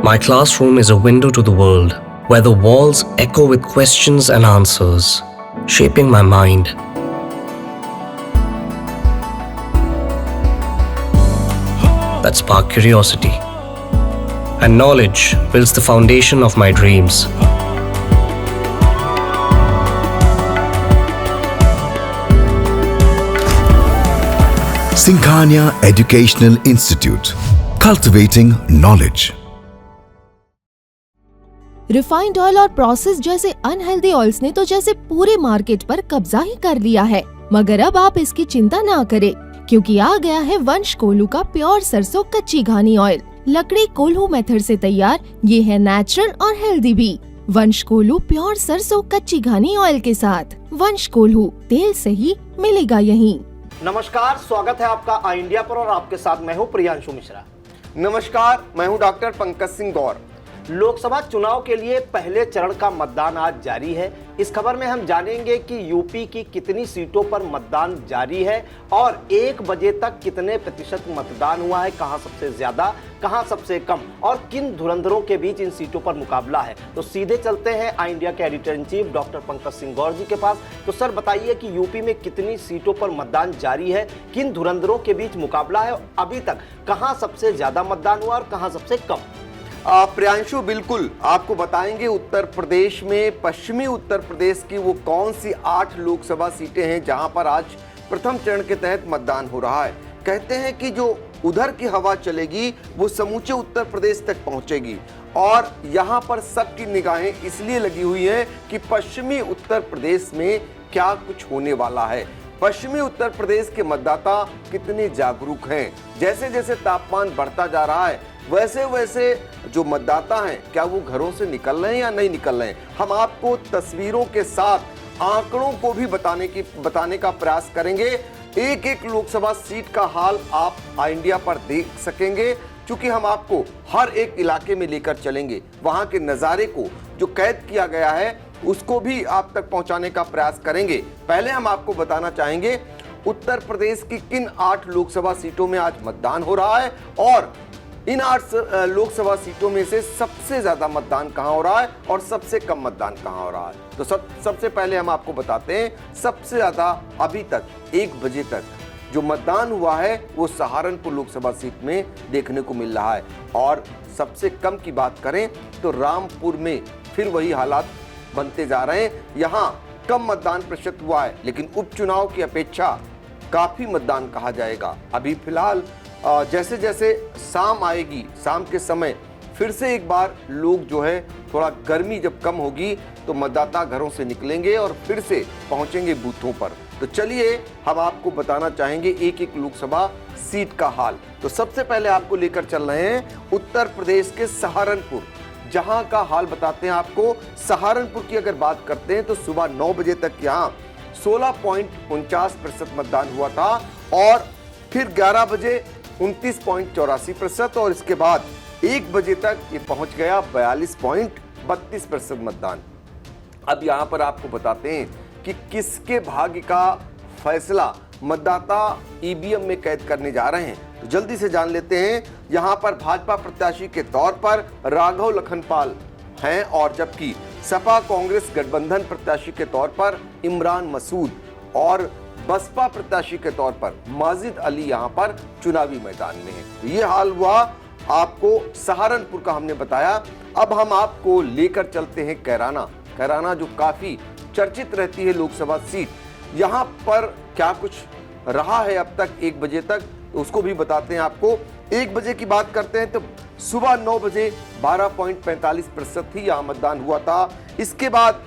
My classroom is a window to the world, where the walls echo with questions and answers, shaping my mind. That spark curiosity. And knowledge builds the foundation of my dreams. Singhania Educational Institute, cultivating knowledge. Refined oil और process जैसे unhealthy oils ने तो जैसे पूरे market पर कब्जा ही कर लिया है, मगर अब आप इसकी चिंता ना करें, क्योंकि आ गया है वंश कोल्हू का प्योर सरसों कच्ची घानी ऑयल। लकड़ी कोल्हू मेथड से तैयार, ये है नेचुरल और हेल्दी भी। वंश कोल्हू प्योर सरसों कच्ची घानी ऑयल के साथ। वंश कोल्हू, तेल सही मिलेगा यहीं। नमस्कार, स्वागत है आपका आई इंडिया पर और आपके साथ मैं हूं प्रियांशु मिश्रा। नमस्कार, मैं हूं डॉक्टर पंकज सिंह गौर। लोकसभा चुनाव के लिए पहले चरण का मतदान आज जारी है। इस खबर में हम जानेंगे कि यूपी की कितनी सीटों पर मतदान जारी है और 1 बजे तक कितने प्रतिशत मतदान हुआ है, कहां सबसे ज्यादा, कहां सबसे कम और किन धुरंधरों के बीच इन सीटों पर मुकाबला है। तो सीधे चलते हैं आई इंडिया के editor in chief doctor Pankaj Singh Gaur ji के पास। तो सर बताइए कि यूपी में कितनी सीटों पर मतदान जारी है, किन धुरंधरों के बीच मुकाबला है, अभी तक कहां सबसे ज्यादा मतदान हुआ और कहां सबसे कम। प्रियांशु, बिल्कुल आपको बताएंगे उत्तर प्रदेश में, पश्चिमी उत्तर प्रदेश की वो कौन सी 8 लोकसभा सीटें हैं जहां पर आज प्रथम चरण के तहत मतदान हो रहा है। कहते हैं कि जो उधर की हवा चलेगी वो समूचे उत्तर प्रदेश तक पहुंचेगी और यहां पर सबकी निगाहें इसलिए लगी हुई हैं कि पश्चिमी उत्तर प्रदेश में क्या कुछ होने वाला है। पश्चिमी उत्तर प्रदेश के मतदाता कितने जागरूक हैं। जैसे जैसे तापमान बढ़ता जा रहा है वैसे वैसे जो मतदाता हैं, क्या वो घरों से निकल रहे हैं या नहीं निकल रहे हैं। हम आपको तस्वीरों के साथ आंकड़ों को भी बताने का प्रयास करेंगे। एक एक लोकसभा सीट का हाल आप आई इंडिया पर देख सकेंगे, क्योंकि हम आपको हर एक इलाके में लेकर चलेंगे। वहां के नज़ारे को जो कैद किया गया है उसको भी आप तक पहुंचाने का प्रयास करेंगे। पहले हम आपको बताना चाहेंगे उत्तर प्रदेश की किन 8 लोकसभा सीटों में आज मतदान हो रहा है और इन 8 लोकसभा सीटों में से सबसे ज्यादा मतदान कहां हो रहा है और सबसे कम मतदान कहां हो रहा है। तो सबसे पहले हम आपको बताते हैं सबसे ज्यादा अभी तक 1 बजे तक जो मतदान हुआ है वो सहारनपुर लोकसभा सीट में देखने को मिल रहा है और सबसे कम की बात करें तो रामपुर में फिर वही हालात बनते जा रहे हैं। यहाँ कम मतदान प्रतिशत हुआ है, लेकिन उपचुनाव की अपेक्षा काफी मतदान कहा जाएगा। अभी फिलहाल जैसे जैसे शाम आएगी, शाम के समय फिर से एक बार लोग जो है थोड़ा गर्मी जब कम होगी तो मतदाता घरों से निकलेंगे और फिर से पहुंचेंगे बूथों पर। तो चलिए हम आपको बताना चाहेंगे एक एक लोकसभा सीट का हाल। तो सबसे पहले आपको लेकर चल रहे हैं उत्तर प्रदेश के सहारनपुर, जहां का हाल बताते हैं आपको। सहारनपुर की अगर बात करते हैं तो सुबह 9 बजे तक यहाँ 16.49% मतदान हुआ था और फिर 11 बजे 29.84% और इसके बाद 1 बजे तक ये पहुंच गया 42.32% मतदान। अब यहां पर आपको बताते हैं कि किसके भाग्य का फैसला मतदाता ईवीएम में कैद करने जा रहे हैं। तो जल्दी से जान लेते हैं। यहां पर भाजपा प्रत्याशी के तौर पर राघव लखनपाल हैं और जबकि सपा कांग्रेस गठबंधन प्रत्याशी के तौर पर इमरान मसूद और बसपा प्रत्याशी के तौर पर माजिद अली यहां पर चुनावी मैदान में है। तो ये हाल हुआ आपको सहारनपुर का हमने बताया। अब हम आपको लेकर चलते हैं कैराना जो काफी चर्चित रहती है लोकसभा सीट। यहां पर क्या कुछ रहा है अब तक 1 बजे तक, तो उसको भी बताते हैं आपको। 1 बजे की बात करते हैं तो सुबह 9 बजे 12.45% ही यहाँ मतदान हुआ था। इसके बाद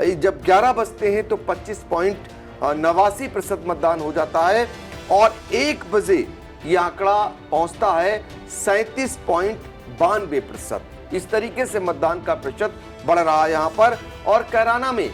जब 11 बजते हैं तो 25.89% मतदान हो जाता है और 1 बजे ये आंकड़ा पहुंचता है 37.92%। इस तरीके से मतदान का प्रतिशत बढ़ रहा है यहाँ पर। और कैराना में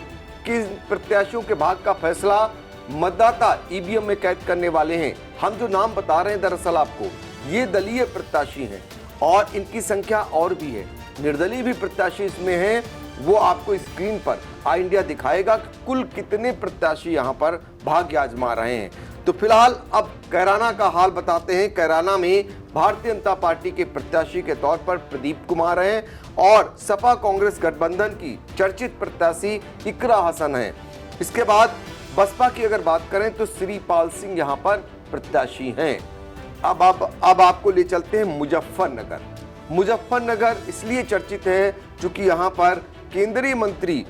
किन प्रत्याशियों के भाग्य का फैसला मतदाता ईवीएम में कैद करने वाले हैं। हम जो नाम बता रहे हैं दरअसल आपको ये दलीय प्रत्याशी हैं और इनकी संख्या और भी है, निर्दलीय भी प्रत्याशी इसमें हैं। वो आपको स्क्रीन पर आई इंडिया दिखाएगा कि कुल कितने प्रत्याशी यहाँ पर भाग्य आजमा रहे हैं। तो फिलहाल अब कैराना का हाल बताते हैं। कैराना में भारतीय जनता पार्टी के प्रत्याशी के तौर पर प्रदीप कुमार हैं और सपा कांग्रेस गठबंधन की चर्चित प्रत्याशी इकरा हसन है। इसके बाद बसपा की अगर बात करें तो श्रीपाल सिंह यहां पर प्रत्याशी हैं। अब आपको ले चलते हैं मुजफ्फरनगर। मुजफ्फरनगर इसलिए चर्चित है क्योंकि यहां पर केंद्रीय मंत्री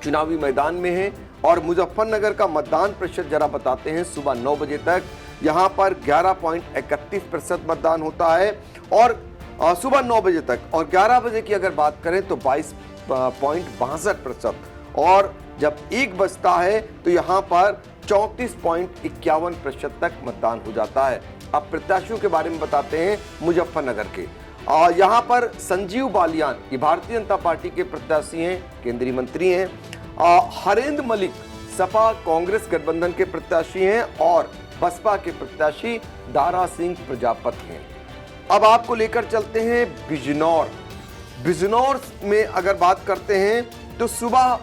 चुनावी मैदान में है और मुजफ्फरनगर का मतदान प्रतिशत जरा बताते हैं। सुबह 9 बजे तक यहां पर 11.31% मतदान होता है और सुबह 9 बजे तक, और 11 बजे की अगर बात करें तो 22.62%, और जब 1 बजता है तो यहां पर 34.51% तक मतदान हो जाता है। अब प्रत्याशियों के बारे में बताते हैं मुजफ्फरनगर के। यहाँ पर संजीव बालियान ये भारतीय जनता पार्टी के प्रत्याशी हैं, केंद्रीय मंत्री हैं। हरेंद्र मलिक सपा कांग्रेस गठबंधन के प्रत्याशी हैं और बसपा के प्रत्याशी दारा सिंह प्रजापति हैं। अब आपको लेकर चलते हैं बिजनौर। बिजनौर में अगर बात करते हैं तो सुबह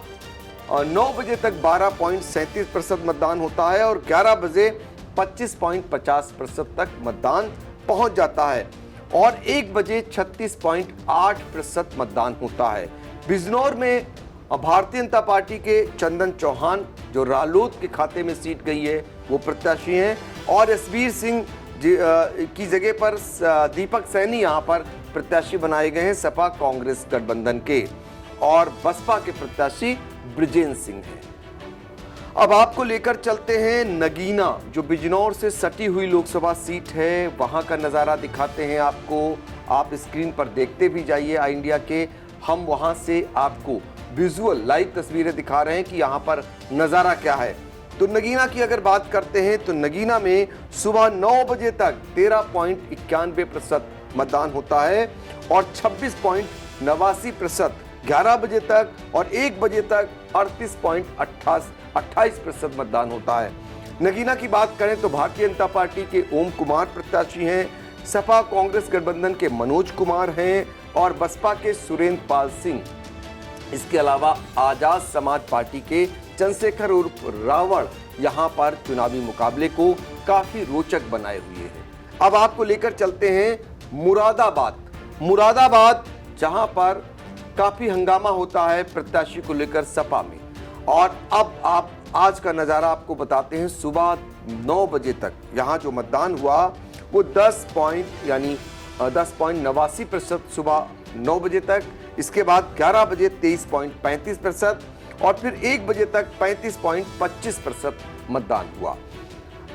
9 बजे तक 12.37% मतदान होता है और 11 बजे 25.50% तक मतदान पहुंच जाता है और 1 बजे 36.8% मतदान होता है। बिजनौर में भारतीय जनता पार्टी के चंदन चौहान जो रालोद के खाते में सीट गई है वो प्रत्याशी हैं और एसवीर सिंह की जगह पर दीपक सैनी यहां पर प्रत्याशी बनाए गए हैं सपा कांग्रेस गठबंधन के, और बसपा के प्रत्याशी ब्रिजेंद्र सिंह हैं। अब आपको लेकर चलते हैं नगीना, जो बिजनौर से सटी हुई लोकसभा सीट है, वहां का नज़ारा दिखाते हैं आपको। आप स्क्रीन पर देखते भी जाइए आई इंडिया के, हम वहां से आपको विजुअल लाइव तस्वीरें दिखा रहे हैं कि यहाँ पर नज़ारा क्या है। तो नगीना की अगर बात करते हैं तो नगीना में सुबह 9 बजे तक 13.91% मतदान होता है और 26.89% 11 बजे तक और 1 बजे तक 38.28% मतदान होता है। नगीना की बात करें तो भारतीय जनता पार्टी के ओम कुमार प्रत्याशी हैं, सपा कांग्रेस गठबंधन के मनोज कुमार हैं और बसपा के सुरेंद्र पाल सिंह, इसके अलावा आजाद समाज पार्टी के चंद्रशेखर उर्फ रावण यहां पर चुनावी मुकाबले को काफी रोचक बनाए हुए हैं। अब आपको लेकर चलते हैं मुरादाबाद, जहां पर काफी हंगामा होता है प्रत्याशी को लेकर सपा में। और अब आप आज का नजारा आपको बताते हैं। सुबह 9 बजे तक यहाँ जो मतदान हुआ वो 10.89% सुबह 9 बजे तक, इसके बाद 11 बजे 23.35% और फिर 1 बजे तक 35.25% मतदान हुआ।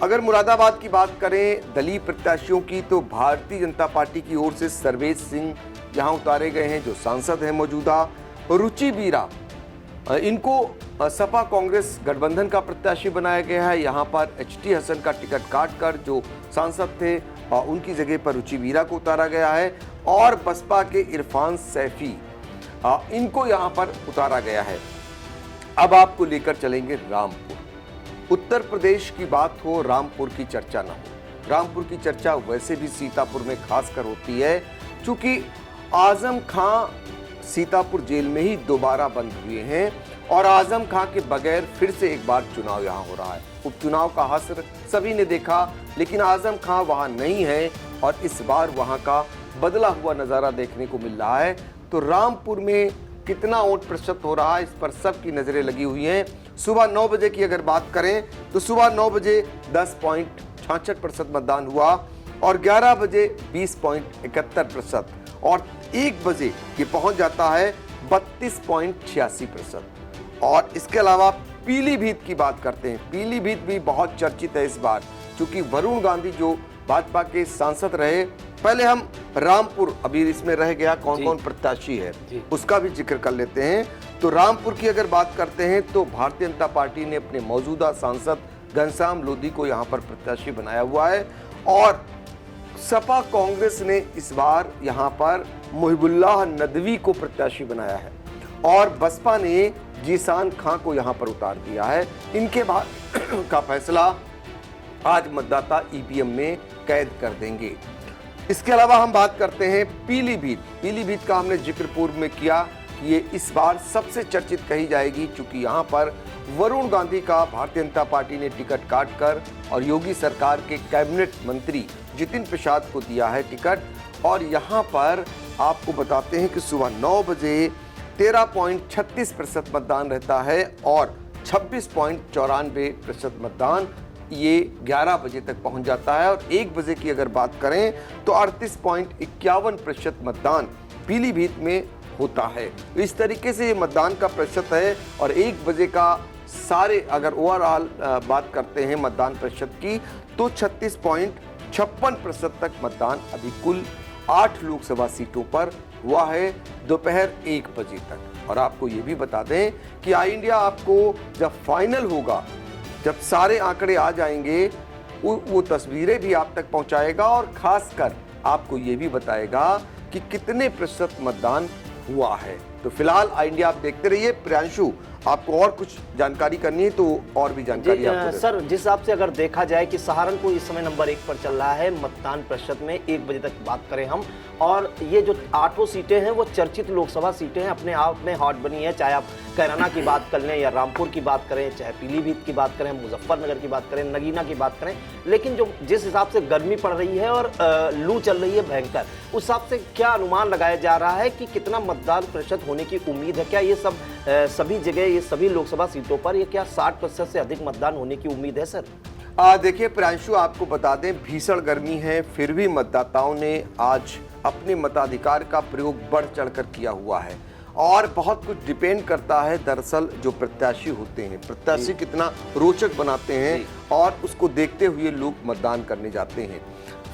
अगर मुरादाबाद की बात करें दलीय प्रत्याशियों की तो भारतीय जनता पार्टी की ओर से सर्वेश सिंह यहाँ उतारे गए हैं जो सांसद हैं मौजूदा। रुचि बीरा इनको सपा कांग्रेस गठबंधन का प्रत्याशी बनाया गया है। यहाँ पर HT हसन का टिकट काटकर जो सांसद थे उनकी जगह पर रुचि बीरा को उतारा गया है और बसपा के इरफान सैफी इनको यहाँ पर उतारा गया है। अब आपको लेकर चलेंगे रामपुर। उत्तर प्रदेश की बात हो, रामपुर की चर्चा ना हो। रामपुर की चर्चा वैसे भी सीतापुर में खासकर होती है क्योंकि आजम खां सीतापुर जेल में ही दोबारा बंद हुए हैं और आजम खां के बगैर फिर से एक बार चुनाव यहाँ हो रहा है। उपचुनाव का हसर सभी ने देखा, लेकिन आजम खां वहाँ नहीं है और इस बार वहाँ का बदला हुआ नज़ारा देखने को मिल रहा है। तो रामपुर में कितना वोट प्रतिशत हो रहा है इस पर सबकी नजरें लगी हुई हैं। सुबह 9 बजे की अगर बात करें तो सुबह 9 बजे 10.66% मतदान हुआ और 11 बजे 20.71% और 1 बजे ये पहुंच जाता है 32.86%। और इसके अलावा पीलीभीत की बात करते हैं। पीलीभीत भी बहुत चर्चित है इस बार क्योंकि वरुण गांधी जो भाजपा के सांसद रहे। पहले हम रामपुर अभी इसमें रह गया कौन कौन प्रत्याशी है उसका भी जिक्र कर लेते हैं। तो रामपुर की अगर बात करते हैं तो भारतीय जनता पार्टी ने अपने मौजूदा सांसद घनश्याम लोधी को यहाँ पर प्रत्याशी बनाया हुआ है और सपा कांग्रेस ने इस बार यहाँ पर मुहिबुल्लाह नदवी को प्रत्याशी बनाया है और बसपा ने जीशान खां को यहाँ पर उतार दिया है। इनके बाद का फैसला आज मतदाता ईवीएम में कैद कर देंगे। इसके अलावा हम बात करते हैं पीलीभीत का हमने जिक्र पूर्व में किया कि ये इस बार सबसे चर्चित कही जाएगी क्योंकि यहाँ पर वरुण गांधी का भारतीय जनता पार्टी ने टिकट काटकर और योगी सरकार के कैबिनेट मंत्री जितिन प्रसाद को दिया है टिकट। और यहाँ पर आपको बताते हैं कि सुबह 9 बजे 13.36% मतदान रहता है और 26.94% मतदान ये 11 बजे तक पहुंच जाता है। और 1 बजे की अगर बात करें तो 38.51% मतदान पीलीभीत में होता है। इस तरीके से ये मतदान का प्रतिशत है। और 1 बजे का सारे अगर ओवरऑल बात करते हैं मतदान प्रतिशत की तो 36.56% तक मतदान अभी कुल 8 लोकसभा सीटों पर हुआ है दोपहर 1 बजे तक। और आपको ये भी बता दें कि आई इंडिया आपको जब फाइनल होगा, जब सारे आंकड़े आ जाएंगे, वो तस्वीरें भी आप तक पहुंचाएगा और खासकर आपको ये भी बताएगा कि कितने प्रतिशत मतदान हुआ है। तो फिलहाल आई इंडिया आप देखते रहिए। प्रियांशु, आपको और कुछ जानकारी करनी है तो और भी जानकारी आपको सर, जिस हिसाब से अगर देखा जाए कि सहारनपुर इस समय नंबर 1 पर चल रहा है मतदान प्रतिशत में, 1 बजे तक बात करें हम, और ये जो 8 सीटें हैं वो चर्चित लोकसभा सीटें हैं, अपने आप में हॉट बनी है। चाहे आप कैराना की बात कर लें या रामपुर की बात करें, चाहे पीलीभीत की बात करें, मुजफ्फरनगर की बात करें, नगीना की बात करें, लेकिन जो जिस हिसाब से गर्मी पड़ रही है और लू चल रही है भयंकर, उस हिसाब से क्या अनुमान लगाया जा रहा है कि कितना मतदान प्रतिशत होने की उम्मीद है? क्या ये सब सभी जगह, ये सभी लोकसभा सीटों पर ये क्या 60% से अधिक मतदान होने की उम्मीद है सर? देखिए प्रियांशु, आपको बता दें भीषण गर्मी है, फिर भी मतदाताओं ने आज अपने मताधिकार का प्रयोग बढ़ चढ़कर किया हुआ है। और बहुत कुछ डिपेंड करता है दरअसल जो प्रत्याशी होते हैं, प्रत्याशी कितना रोचक बनाते हैं और उसको देखते हुए लोग मतदान करने जाते हैं।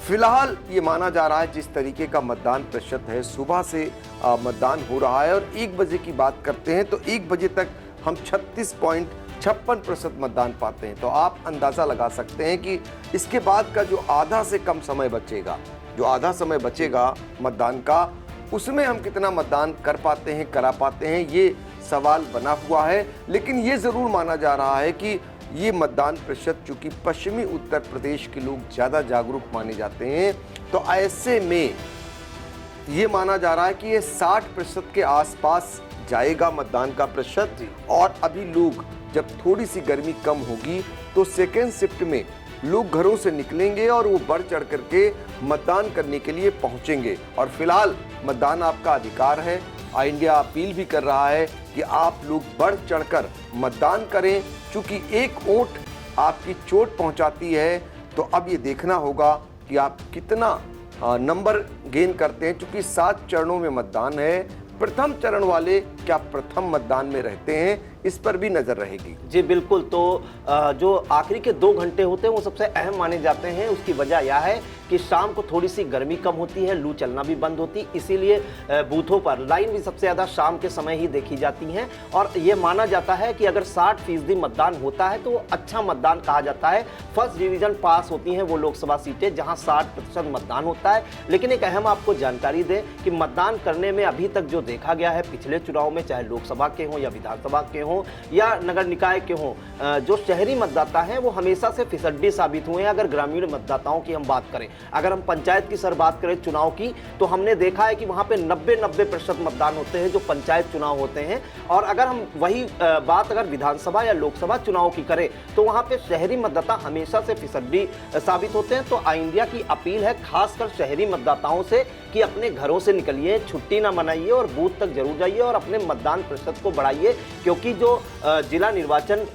फिलहाल ये माना जा रहा है जिस तरीके का मतदान प्रतिशत है, सुबह से मतदान हो रहा है। और 1 बजे की बात करते हैं तो 1 बजे तक हम 36.56% मतदान पाते हैं। तो आप अंदाज़ा लगा सकते हैं कि इसके बाद का जो आधा से कम समय बचेगा, जो आधा समय बचेगा मतदान का, उसमें हम कितना मतदान कर पाते हैं, करा पाते हैं, ये सवाल बना हुआ है। लेकिन ये ज़रूर माना जा रहा है कि ये मतदान प्रतिशत, चूँकि पश्चिमी उत्तर प्रदेश के लोग ज़्यादा जागरूक माने जाते हैं, तो ऐसे में ये माना जा रहा है कि ये 60% के आसपास जाएगा मतदान का प्रतिशत। और अभी लोग जब थोड़ी सी गर्मी कम होगी तो सेकेंड शिफ्ट में लोग घरों से निकलेंगे और वो बढ़ चढ़ करके मतदान करने के लिए पहुंचेंगे। और फिलहाल मतदान आपका अधिकार है। आई इंडिया अपील भी कर रहा है कि आप लोग बढ़ चढ़कर मतदान करें, क्योंकि एक वोट आपकी चोट पहुंचाती है। तो अब ये देखना होगा कि आप कितना नंबर गेन करते हैं, क्योंकि 7 चरणों में मतदान है। प्रथम चरण वाले क्या प्रथम मतदान में रहते हैं, इस पर भी नजर रहेगी। जी बिल्कुल। तो जो आखिरी के 2 घंटे होते हैं वो सबसे अहम माने जाते हैं। उसकी वजह यह है कि शाम को थोड़ी सी गर्मी कम होती है, लू चलना भी बंद होती, इसीलिए बूथों पर लाइन भी सबसे ज़्यादा शाम के समय ही देखी जाती हैं। और ये माना जाता है कि अगर 60% मतदान होता है तो वो अच्छा मतदान कहा जाता है। फर्स्ट डिवीजन पास होती हैं वो लोकसभा सीटें जहां 60% मतदान होता है। लेकिन एक अहम आपको जानकारी दें कि मतदान करने में अभी तक जो देखा गया है पिछले चुनाव में, चाहे लोकसभा के हों या विधानसभा के हों या नगर निकाय के हों, जो शहरी मतदाता हैं वो हमेशा से फिसड्डी साबित हुए हैं। अगर ग्रामीण मतदाताओं की हम बात करें, अगर हम पंचायत की सर बात करें चुनाव की, तो हमने देखा है कि वहां पे 90% मतदान होते हैं जो पंचायत चुनाव होते हैं। और अगर हम वही बात अगर विधानसभा या लोकसभा चुनाव की करें तो वहां पे शहरी मतदाता हमेशा से फिसड्डी साबित होते हैं। तो आई इंडिया की अपील है खासकर शहरी मतदाताओं से कि अपने घरों से निकलिए, छुट्टी ना मनाइए और बूथ तक जरूर जाइए और अपने मतदान प्रतिशत को बढ़ाइए। क्योंकि जो जिला निर्वाचन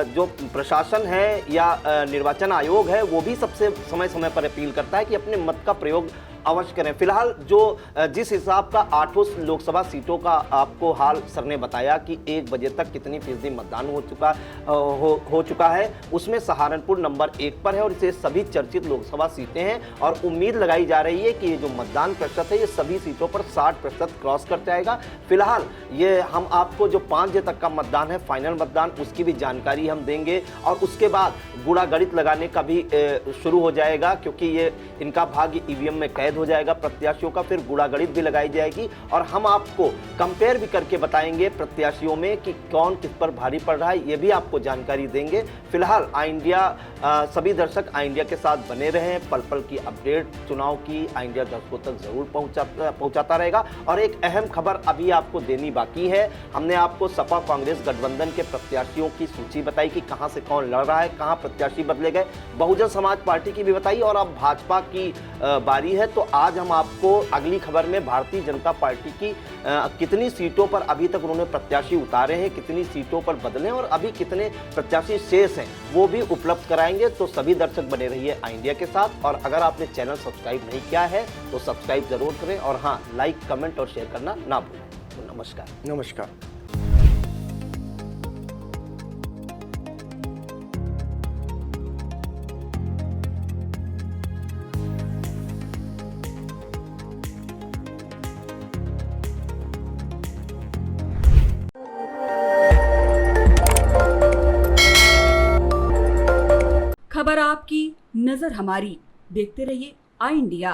जो प्रशासन है या निर्वाचन आयोग है वो भी सबसे समय समय पर अपील करता है कि अपने मत का प्रयोग अवश्य करें। फिलहाल जो जिस हिसाब का 8 लोकसभा सीटों का आपको हाल सर ने बताया कि 1 बजे तक कितनी फीसदी मतदान हो चुका है, उसमें सहारनपुर नंबर 1 पर है और इसे सभी चर्चित लोकसभा सीटें हैं। और उम्मीद लगाई जा रही है कि ये जो मतदान प्रतिशत है ये सभी सीटों पर 60% क्रॉस कर जाएगा। फिलहाल ये हम आपको जो 5 बजे तक का मतदान है, फाइनल मतदान, उसकी भी जानकारी हम देंगे। और उसके बाद गुणा गणित लगाने का भी शुरू हो जाएगा, क्योंकि ये इनका भाग्य ईवीएम में कैद डिसाइड हो जाएगा प्रत्याशियों का, फिर गुणागणित भी लगाई जाएगी और हम आपको कंपेयर भी करके बताएंगे प्रत्याशियों में कि कौन किस पर भारी पड़ रहा है, ये भी आपको जानकारी देंगे। फिलहाल आई इंडिया, सभी दर्शक आई इंडिया के साथ बने रहे, पल पल की अपडेट चुनाव की आई इंडिया दर्शकों तक जरूर पहुंचाता रहेगा। और एक अहम खबर अभी आपको देनी बाकी है। हमने आपको सपा कांग्रेस गठबंधन के प्रत्याशियों की सूची बताई कि कहां से कौन लड़ रहा है, कहां प्रत्याशी बदले गए, बहुजन समाज पार्टी की भी बताई और अब भाजपा की बारी है। तो आज हम आपको अगली खबर में भारतीय जनता पार्टी की कितनी सीटों पर अभी तक उन्होंने प्रत्याशी उतारे हैं, कितनी सीटों पर बदले और अभी कितने प्रत्याशी शेष हैं, वो भी उपलब्ध कराएंगे। तो सभी दर्शक बने रहिए आई इंडिया के साथ और अगर आपने चैनल सब्सक्राइब नहीं किया है तो सब्सक्राइब जरूर करें और हाँ, लाइक, कमेंट और शेयर करना ना भूलें। तो नमस्कार। नमस्कार। खबर आपकी, नजर हमारी। देखते रहिए आई इंडिया।